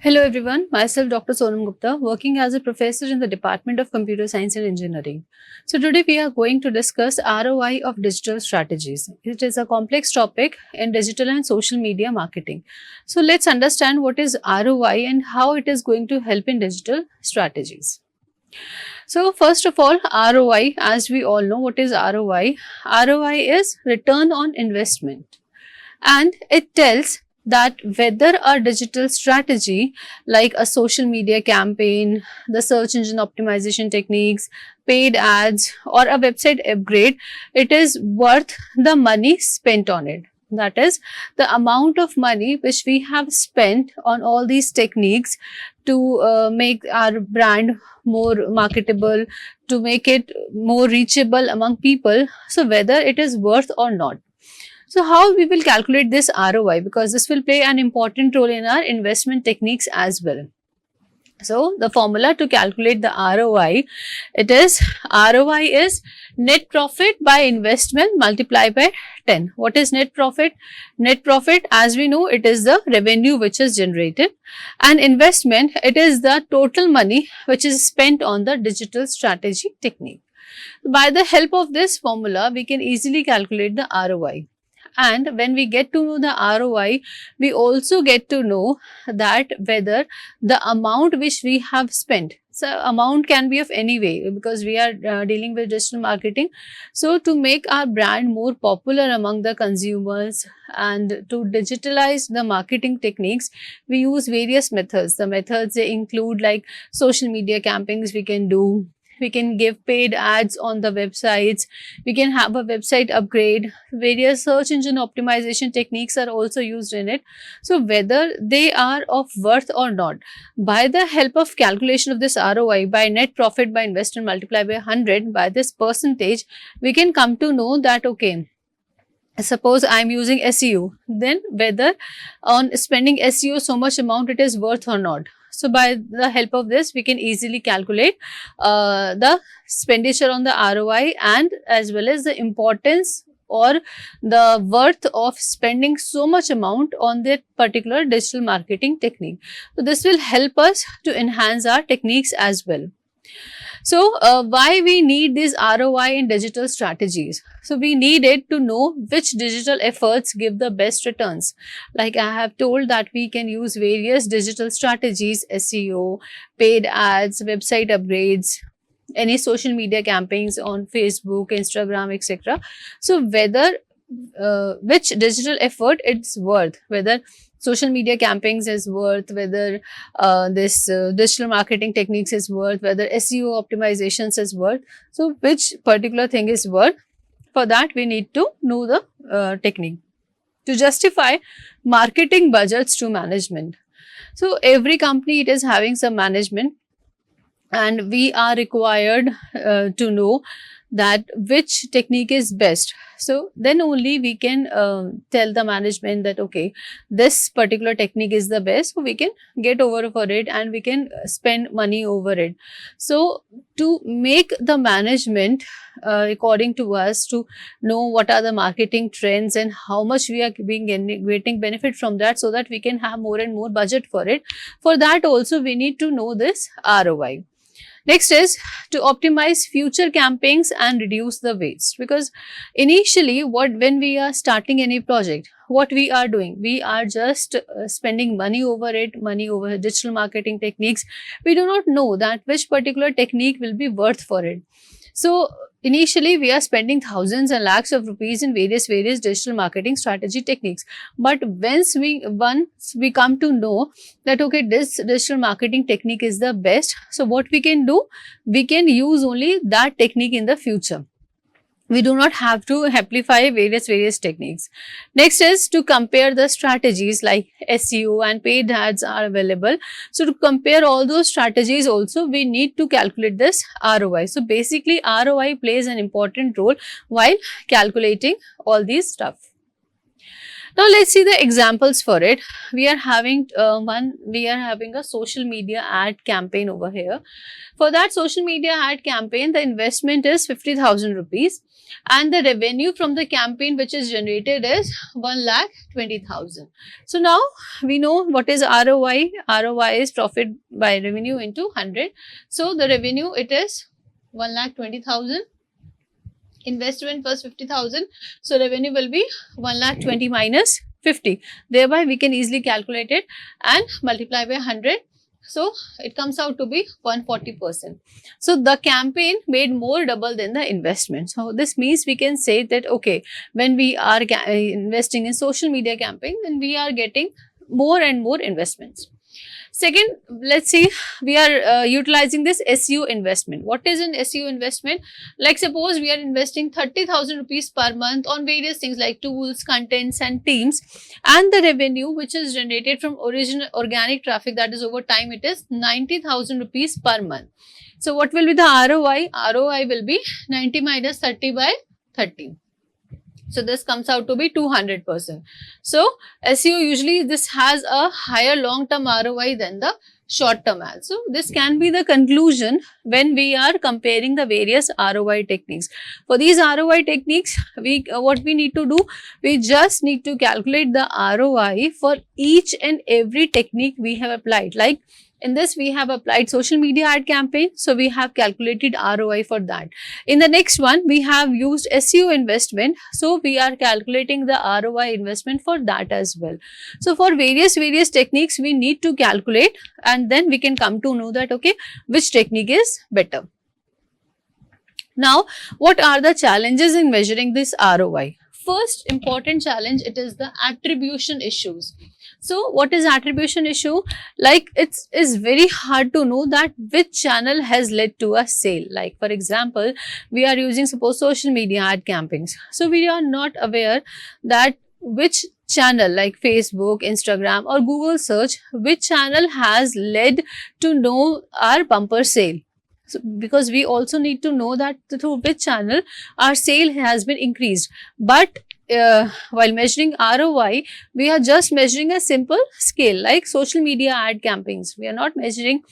Hello everyone, myself Dr. Sonam Gupta, working as a professor in the Department of Computer Science and Engineering. So today we are going to discuss ROI of digital strategies. It is a complex topic in digital and social media marketing. So let's understand what is ROI and how it is going to help in digital strategies. So first of all, ROI, as we all know what is ROI. ROI is return on investment, and it tells that whether a digital strategy like a social media campaign, the search engine optimization techniques, paid ads, or a website upgrade, it is worth the money spent on it. That is the amount of money which we have spent on all these techniques to make our brand more marketable, to make it more reachable among people. So whether it is worth or not. So how we will calculate this ROI, because this will play an important role in our investment techniques as well. So the formula to calculate the ROI, ROI is net profit by investment multiplied by 10. What is net profit? Net profit, as we know, it is the revenue which is generated, and investment, it is the total money which is spent on the digital strategy technique. By the help of this formula, we can easily calculate the ROI. And when we get to know the ROI, we also get to know that whether the amount which we have spent, so amount can be of any way because we are dealing with digital marketing. So to make our brand more popular among the consumers and to digitalize the marketing techniques, we use various methods. The methods they include like social media campaigns we can do. We can give paid ads on the websites. We can have a website upgrade. Various search engine optimization techniques are also used in it. So whether they are of worth or not, by the help of calculation of this ROI by net profit by investment multiplied by 100, by this percentage, we can come to know that okay, suppose I am using SEO, then whether on spending SEO so much amount it is worth or not. So by the help of this, we can easily calculate the expenditure on the ROI and as well as the importance or the worth of spending so much amount on that particular digital marketing technique. So this will help us to enhance our techniques as well. So, why we need these ROI in digital strategies? So, we need it to know which digital efforts give the best returns. Like I have told that we can use various digital strategies, SEO, paid ads, website upgrades, any social media campaigns on Facebook, Instagram, etc. So, whether which digital effort it's worth, whether social media campaigns is worth, whether this digital marketing techniques is worth, whether SEO optimizations is worth. So which particular thing is worth, for that we need to know the technique. To justify marketing budgets to management. So every company it is having some management, and we are required to know that which technique is best. So then only we can tell the management that okay, this particular technique is the best, so we can get over for it and we can spend money over it. So to make the management according to us to know what are the marketing trends and how much we are getting benefit from that, so that we can have more and more budget for it. For that also we need to know this ROI. Next is to optimize future campaigns and reduce the waste, because initially when we are starting any project, what we are doing, we are just spending money over it, money over digital marketing techniques. We do not know that which particular technique will be worth for it. So initially we are spending thousands and lakhs of rupees in various digital marketing strategy techniques. But once we come to know that okay, this digital marketing technique is the best, so what we can do, we can use only that technique in the future. We do not have to amplify various techniques. Next is to compare the strategies like SEO and paid ads are available. So to compare all those strategies also, we need to calculate this ROI. So basically ROI plays an important role while calculating all these stuff. Now let's see the examples for it. We are having a social media ad campaign over here. For that social media ad campaign, the investment is 50,000 rupees and the revenue from the campaign which is generated is 1,20,000. So now we know what is ROI. ROI is profit by revenue into 100. So the revenue, it is 1,20,000. Investment was 50,000. So revenue will be 1,20,000 minus 50. Thereby we can easily calculate it and multiply by 100. So it comes out to be 140%. So the campaign made more double than the investment. So this means we can say that, okay, when we are investing in social media campaign, then we are getting more and more investments. Second, let's see, we are utilizing this SEO investment. What is an SEO investment? Like suppose we are investing 30,000 rupees per month on various things like tools, contents and teams, and the revenue which is generated from original organic traffic, that is over time, it is 90,000 rupees per month. So what will be the ROI? ROI will be 90 minus 30 by 30. So this comes out to be 200%. So SEO usually this has a higher long-term ROI than the short-term ads. So this can be the conclusion when we are comparing the various ROI techniques. For these ROI techniques, what we need to do, we just need to calculate the ROI for each and every technique we have applied. Like in this, we have applied social media ad campaign. So we have calculated ROI for that. In the next one, we have used SEO investment. So we are calculating the ROI investment for that as well. So for various techniques, we need to calculate and then we can come to know that, okay, which technique is better. Now, what are the challenges in measuring this ROI? First important challenge, it is the attribution issues. So what is attribution issue? Like it is very hard to know that which channel has led to a sale. Like for example, we are using suppose social media ad campaigns. So we are not aware that which channel like Facebook, Instagram or Google search, which channel has led to know our bumper sale. So, because we also need to know that through which channel our sale has been increased. But while measuring ROI, we are just measuring a simple scale like social media ad campaigns. We are not measuring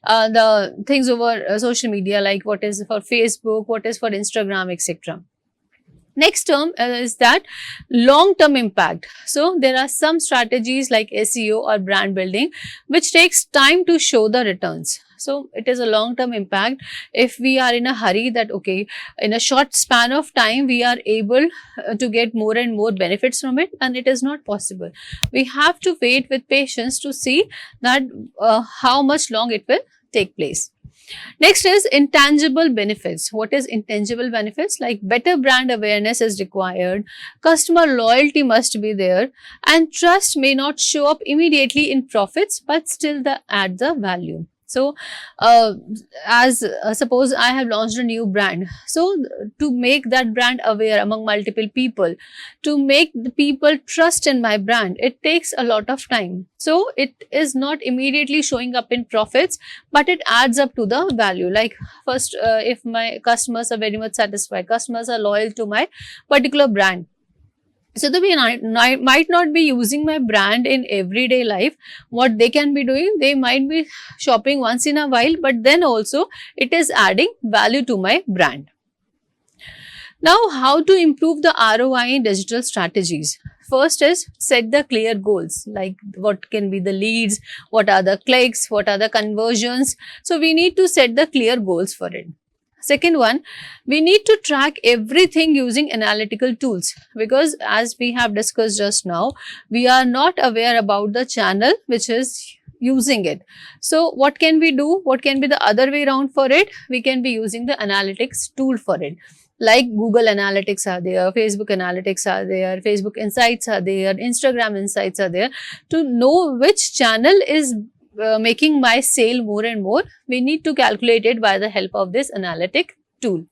the things over social media like what is for Facebook, what is for Instagram, etc. Next term is that long-term impact. So there are some strategies like SEO or brand building which takes time to show the returns. So it is a long-term impact. If we are in a hurry that, okay, in a short span of time, we are able to get more and more benefits from it, and it is not possible. We have to wait with patience to see that how much long it will take place. Next is intangible benefits. What is intangible benefits? Like better brand awareness is required, customer loyalty must be there, and trust may not show up immediately in profits, but still add the value. So, suppose I have launched a new brand. So, to make that brand aware among multiple people, to make the people trust in my brand, it takes a lot of time. So, it is not immediately showing up in profits, but it adds up to the value. Like first, if my customers are very much satisfied, customers are loyal to my particular brand. So they might not be using my brand in everyday life. What they can be doing, they might be shopping once in a while, but then also it is adding value to my brand. Now, how to improve the ROI in digital strategies? First is set the clear goals, like what can be the leads, what are the clicks, what are the conversions. So we need to set the clear goals for it. Second one, we need to track everything using analytical tools, because as we have discussed just now, we are not aware about the channel which is using it. So what can we do? What can be the other way around for it? We can be using the analytics tool for it. Like Google Analytics are there, Facebook Analytics are there, Facebook Insights are there, Instagram Insights are there. To know which channel is making my sale more and more, we need to calculate it by the help of this analytic tool.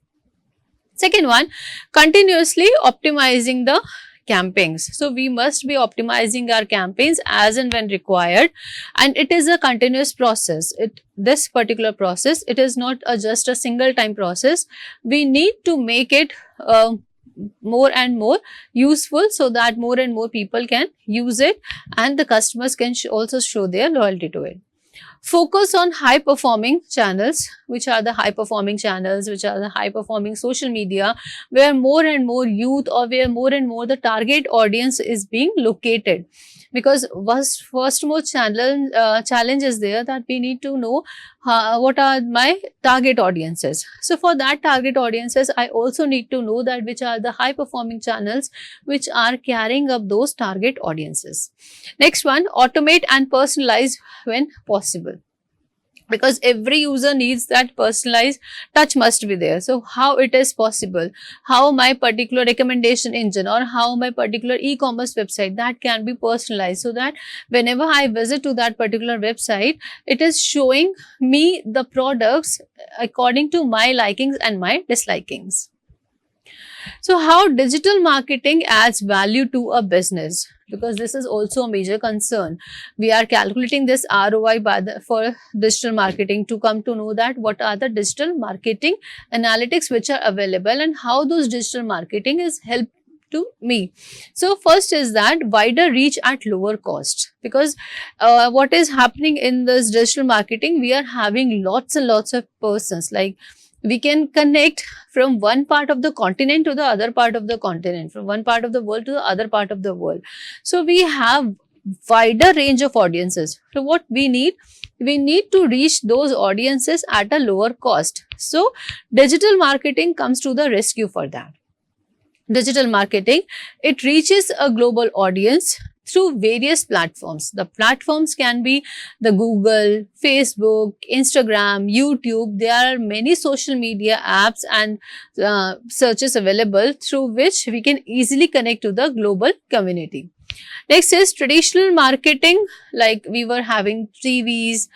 Second one, continuously optimizing the campaigns. So we must be optimizing our campaigns as and when required, and it is a continuous process. This particular process, it is not just a single time process. We need to make it more and more useful, so that more and more people can use it and the customers can also show their loyalty to it. Focus on high performing channels. Which are the high performing channels? Which are the high performing social media where more and more youth, or where more and more the target audience is being located? Because first most challenge is there, that we need to know what are my target audiences. So for that target audiences, I also need to know that which are the high performing channels which are carrying up those target audiences. Next one, automate and personalize when possible, because every user needs that personalized touch must be there. So how it is possible, how my particular recommendation engine or how my particular e-commerce website that can be personalized, so that whenever I visit to that particular website, it is showing me the products according to my likings and my dislikings. So how digital marketing adds value to a business? Because this is also a major concern. We are calculating this ROI for digital marketing to come to know that what are the digital marketing analytics which are available and how those digital marketing is help to me. So first is that wider reach at lower cost, because what is happening in this digital marketing, we are having lots and lots of persons, like we can connect from one part of the continent to the other part of the continent, from one part of the world to the other part of the world. So we have wider range of audiences. So what we need to reach those audiences at a lower cost. So digital marketing comes to the rescue for that. Digital marketing, it reaches a global audience through various platforms. The platforms can be the Google, Facebook, Instagram, YouTube. There are many social media apps and searches available through which we can easily connect to the global community. Next is traditional marketing, like we were having TVs,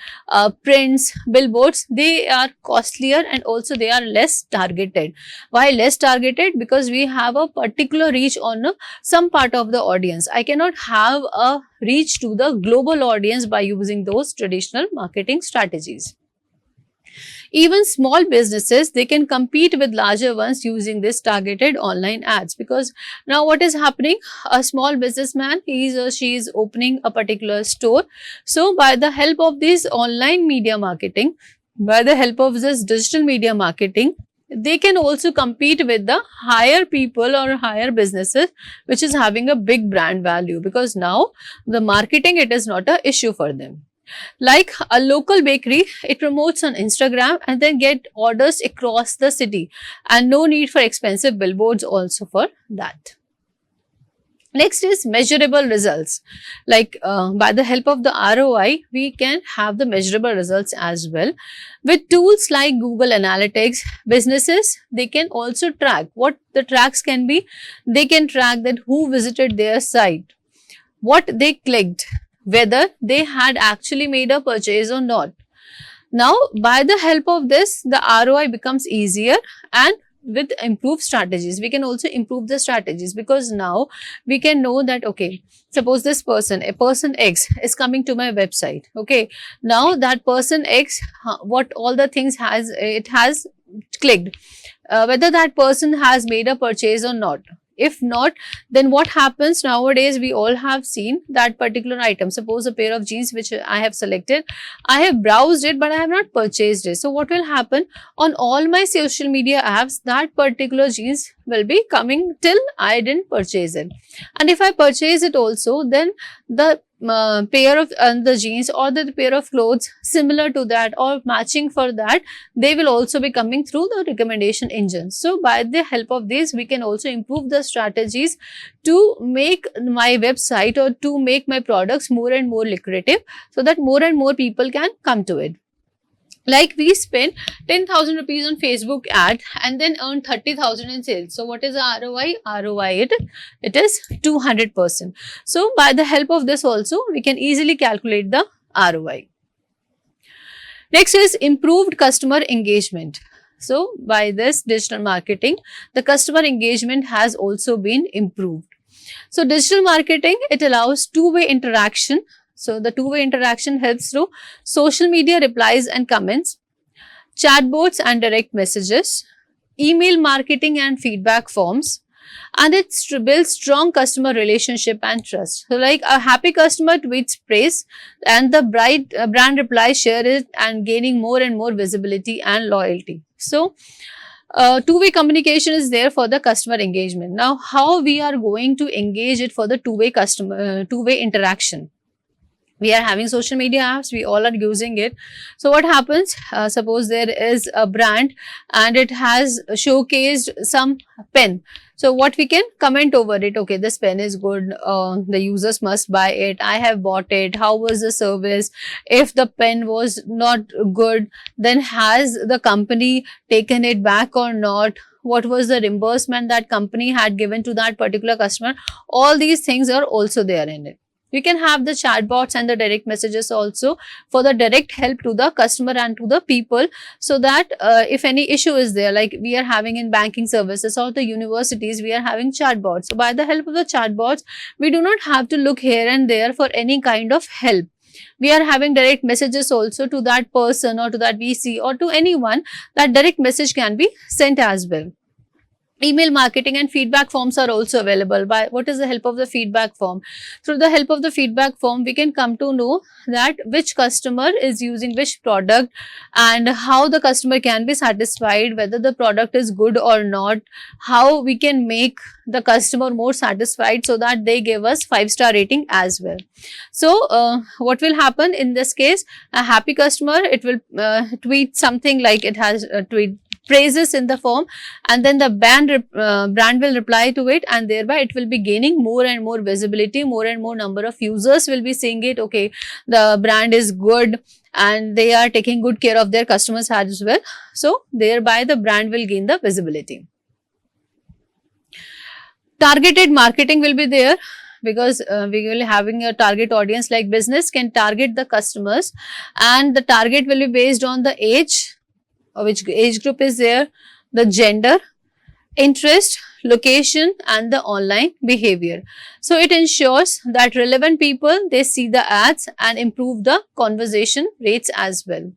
prints, billboards. They are costlier and also they are less targeted. Why less targeted? Because we have a particular reach on some part of the audience. I cannot have a reach to the global audience by using those traditional marketing strategies. Even small businesses, they can compete with larger ones using this targeted online ads, because now what is happening, a small businessman, he or she is opening a particular store. So by the help of this online media marketing, by the help of this digital media marketing, they can also compete with the higher people or higher businesses which is having a big brand value, because now the marketing, it is not an issue for them. Like a local bakery, it promotes on Instagram and then get orders across the city, and no need for expensive billboards also for that. Next is measurable results. Like by the help of the ROI, we can have the measurable results as well. With tools like Google Analytics, businesses, they can also track. What the tracks can be, they can track that who visited their site, what they clicked, whether they had actually made a purchase or not. Now, by the help of this, the ROI becomes easier, and with improved strategies, we can also improve the strategies, because now we can know that, okay, suppose this person, a person X is coming to my website. Okay, now that person X, what all the things it has clicked, whether that person has made a purchase or not. If not, then what happens nowadays, we all have seen that particular item. Suppose a pair of jeans which I have selected, I have browsed it, but I have not purchased it. So what will happen on all my social media apps, that particular jeans will be coming till I didn't purchase it. And if I purchase it also, then the pair of the jeans or the pair of clothes similar to that or matching for that, they will also be coming through the recommendation engine. So by the help of this, we can also improve the strategies to make my website or to make my products more and more lucrative, so that more and more people can come to it. Like we spend 10,000 rupees on Facebook ad and then earn 30,000 in sales. So what is the ROI? ROI, it is 200%. So by the help of this also, we can easily calculate the ROI. Next is improved customer engagement. So by this digital marketing, the customer engagement has also been improved. So digital marketing, it allows two-way interaction. So the two-way interaction helps through social media replies and comments, chatbots and direct messages, email marketing and feedback forms, and it builds strong customer relationship and trust. So like a happy customer tweets praise and the brand replies share it and gaining more and more visibility and loyalty. So two-way communication is there for the customer engagement. Now, how we are going to engage it for the two-way interaction? We are having social media apps, we all are using it. So what happens, suppose there is a brand and it has showcased some pen. So what we can comment over it, okay, this pen is good, the users must buy it, I have bought it, how was the service? If the pen was not good, then has the company taken it back or not? What was the reimbursement that company had given to that particular customer? All these things are also there in it. We can have the chatbots and the direct messages also for the direct help to the customer and to the people, so that if any issue is there, like we are having in banking services or the universities, we are having chatbots. So by the help of the chatbots, we do not have to look here and there for any kind of help. We are having direct messages also to that person or to that VC or to anyone. That direct message can be sent as well. Email marketing and feedback forms are also available. By what is the help of the feedback form? Through the help of the feedback form, we can come to know that which customer is using which product and how the customer can be satisfied, whether the product is good or not, how we can make the customer more satisfied so that they give us 5-star rating as well. So what will happen in this case? A happy customer, it will tweet something like it has tweet praises in the form, and then the brand will reply to it, and thereby it will be gaining more and more visibility, more and more number of users will be seeing it. Okay, the brand is good and they are taking good care of their customers as well. So thereby the brand will gain the visibility. Targeted marketing will be there, because we will having a target audience, like business can target the customers, and the target will be based on the age, which age group is there, the gender, interest, location and the online behavior. So it ensures that relevant people, they see the ads and improve the conversion rates as well.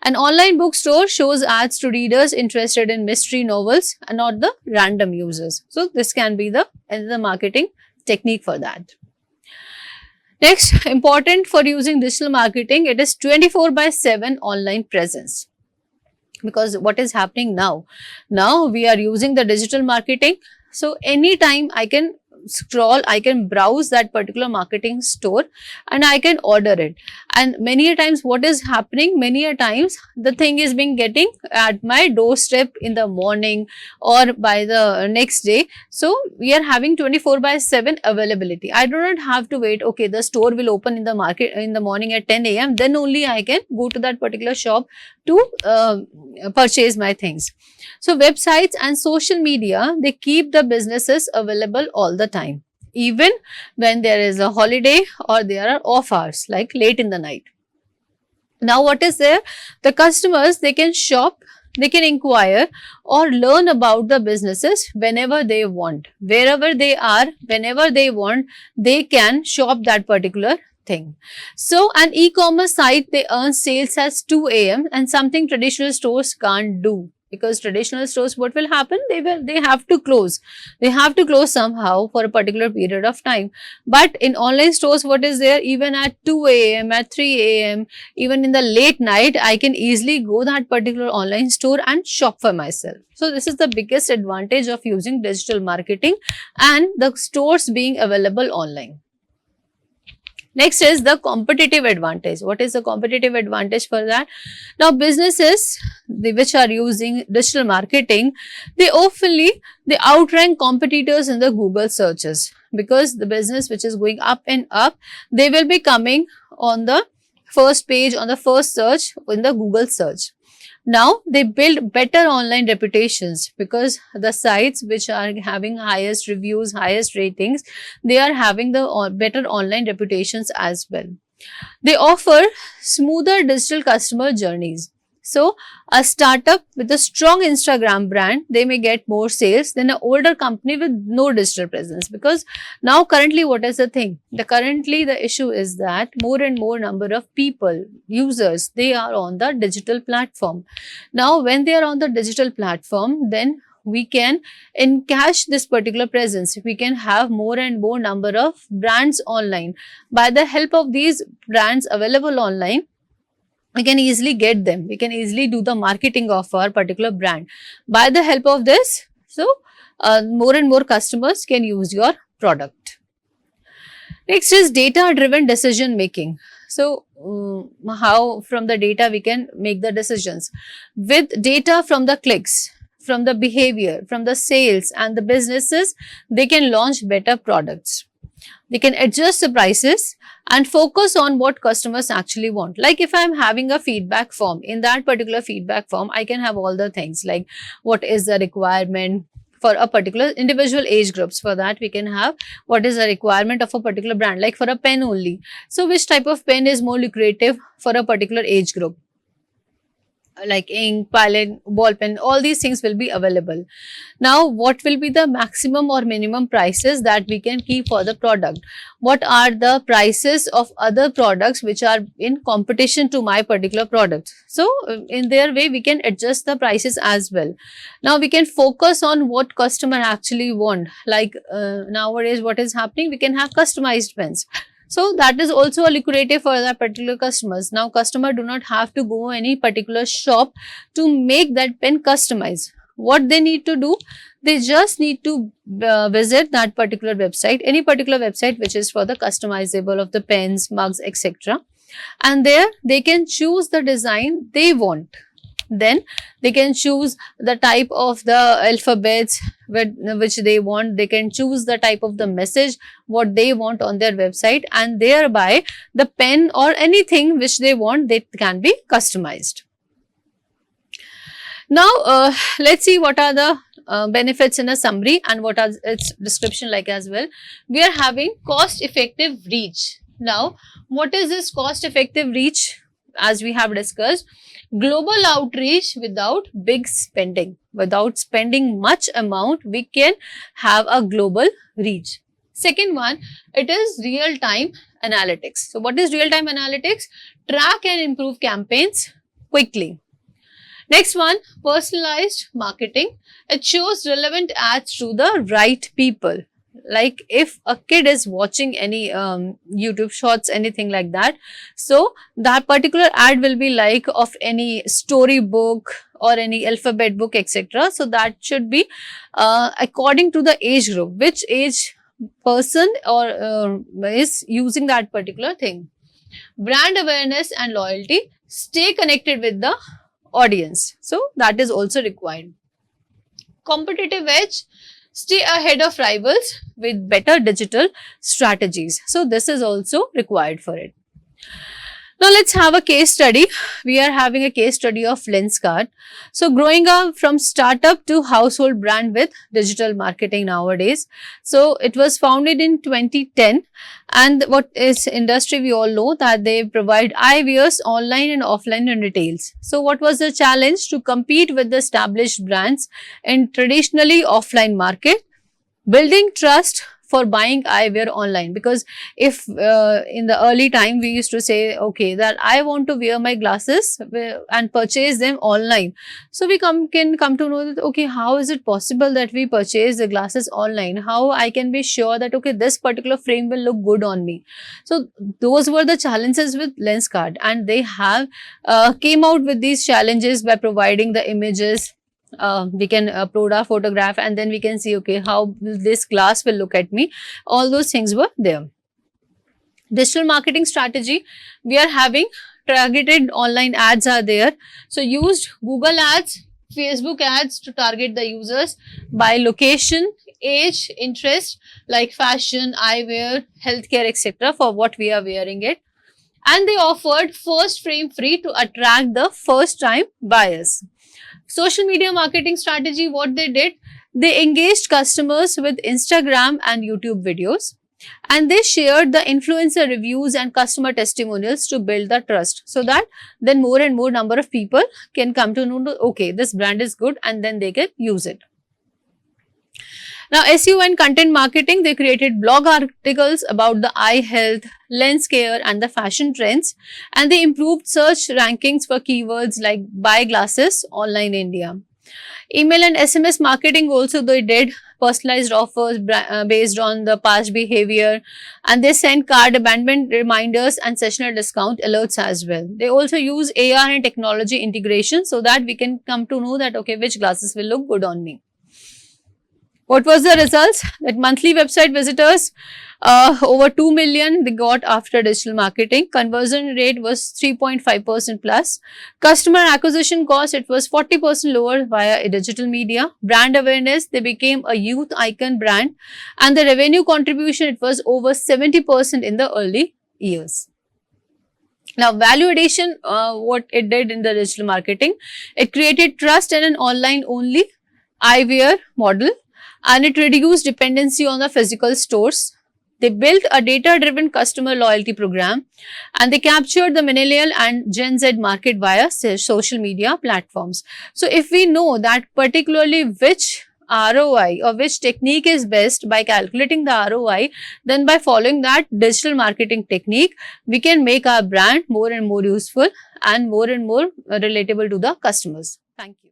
An online bookstore shows ads to readers interested in mystery novels and not the random users. So this can be the another marketing technique for that. Next, important for using digital marketing, it is 24/7 online presence. Because what is happening now? Now we are using the digital marketing. So anytime I can scroll, I can browse that particular marketing store and I can order it. And many a times what is happening, many a times the thing is being getting at my doorstep in the morning or by the next day. So we are having 24/7 availability. I do not have to wait, okay, the store will open in the market in the morning at 10 AM, then only I can go to that particular shop to purchase my things. So websites and social media, they keep the businesses available all the time, even when there is a holiday or there are off hours like late in the night. Now what is there? The customers, they can shop, they can inquire or learn about the businesses whenever they want, wherever they are, whenever they want, they can shop that particular thing. So an e-commerce site, they earn sales at 2 AM and something traditional stores can't do. Because traditional stores, what will happen? They have to close. They have to close somehow for a particular period of time. But in online stores, what is there? Even at 2 AM, at 3 AM, even in the late night, I can easily go that particular online store and shop for myself. So this is the biggest advantage of using digital marketing and the stores being available online. Next is the competitive advantage. What is the competitive advantage for that? Now businesses which are using digital marketing, they outrank competitors in the Google searches, because the business which is going up and up, they will be coming on the first page, on the first search in the Google search. Now they build better online reputations, because the sites which are having highest reviews, highest ratings, they are having the better online reputations as well. They offer smoother digital customer journeys. So a startup with a strong Instagram brand, they may get more sales than an older company with no digital presence. Because now currently what is the thing? Currently the issue is that more and more number of people, users, they are on the digital platform. Now when they are on the digital platform, then we can encash this particular presence. We can have more and more number of brands online. By the help of these brands available online, we can easily get them. We can easily do the marketing of our particular brand. By the help of this, so more and more customers can use your product. Next is data driven decision making. So, how from the data we can make the decisions. With data from the clicks, from the behavior, from the sales and the businesses, they can launch better products. They can adjust the prices and focus on what customers actually want. Like if I am having a feedback form, in that particular feedback form, I can have all the things like what is the requirement for a particular individual age groups. For that, we can have what is the requirement of a particular brand, like for a pen only. So, which type of pen is more lucrative for a particular age group? Like ink, pilot, ball pen, all these things will be available. Now, what will be the maximum or minimum prices that we can keep for the product? What are the prices of other products which are in competition to my particular product? So, in their way, we can adjust the prices as well. Now, we can focus on what customer actually want. Like nowadays, what is happening? We can have customized pens. So, that is also a lucrative for that particular customers. Now, customer do not have to go any particular shop to make that pen customized. What they need to do? They just need to visit that particular website, any particular website which is for the customizable of the pens, mugs, etc. And there they can choose the design they want. Then they can choose the type of the alphabets which they want. They can choose the type of the message what they want on their website, and thereby the pen or anything which they want, they can be customized. Now let's see what are the benefits in a summary and what are its description like as well. We are having cost effective reach. Now what is this cost effective reach? As we have discussed, global outreach without big spending. Without spending much amount, we can have a global reach. Second one, it is real time analytics. So, what is real time analytics? Track and improve campaigns quickly. Next one, personalized marketing. It shows relevant ads to the right people. Like if a kid is watching any YouTube shorts, anything like that, so that particular ad will be like of any story book or any alphabet book, etc. So that should be according to the age group, which age person or is using that particular thing. Brand awareness and loyalty, stay connected with the audience. So that is also required. Competitive edge, stay ahead of rivals with better digital strategies. So, this is also required for it. Now, let's have a case study. We are having a case study of Lenskart. So, growing up from startup to household brand with digital marketing nowadays. So, it was founded in 2010, and what is industry, we all know that they provide eyewears online and offline in retails. So, what was the challenge? To compete with the established brands in traditionally offline market, building trust for buying eyewear online. Because if in the early time we used to say, okay, that I want to wear my glasses and purchase them online. So we can come to know that, okay, how is it possible that we purchase the glasses online? How I can be sure that, okay, this particular frame will look good on me? So those were the challenges with Lenskart, and they have came out with these challenges by providing the images. We can upload our photograph, and then we can see, okay, how this glass will look at me. All those things were there. Digital marketing strategy, we are having targeted online ads are there. So, used Google ads, Facebook ads to target the users by location, age, interest, like fashion, eyewear, healthcare, etc. for what we are wearing it. And they offered first frame free to attract the first time buyers. Social media marketing strategy, what they did, they engaged customers with Instagram and YouTube videos, and they shared the influencer reviews and customer testimonials to build the trust, so that then more and more number of people can come to know, okay, this brand is good, and then they can use it. Now, SEO and content marketing, they created blog articles about the eye health, lens care and the fashion trends, and they improved search rankings for keywords like buy glasses online India. Email and SMS marketing also they did personalized offers based on the past behavior, and they send card abandonment reminders and sessional discount alerts as well. They also use AR and technology integration so that we can come to know that okay, which glasses will look good on me. What was the results? That monthly website visitors, over 2 million they got after digital marketing. Conversion rate was 3.5% plus. Customer acquisition cost, it was 40% lower via digital media. Brand awareness, they became a youth icon brand, and the revenue contribution, it was over 70% in the early years. Now, value addition, what it did in the digital marketing, it created trust in an online only eyewear model, and it reduced dependency on the physical stores. They built a data-driven customer loyalty program, and they captured the millennial and Gen Z market via social media platforms. So, if we know that particularly which ROI or which technique is best by calculating the ROI, then by following that digital marketing technique, we can make our brand more and more useful and more relatable to the customers. Thank you.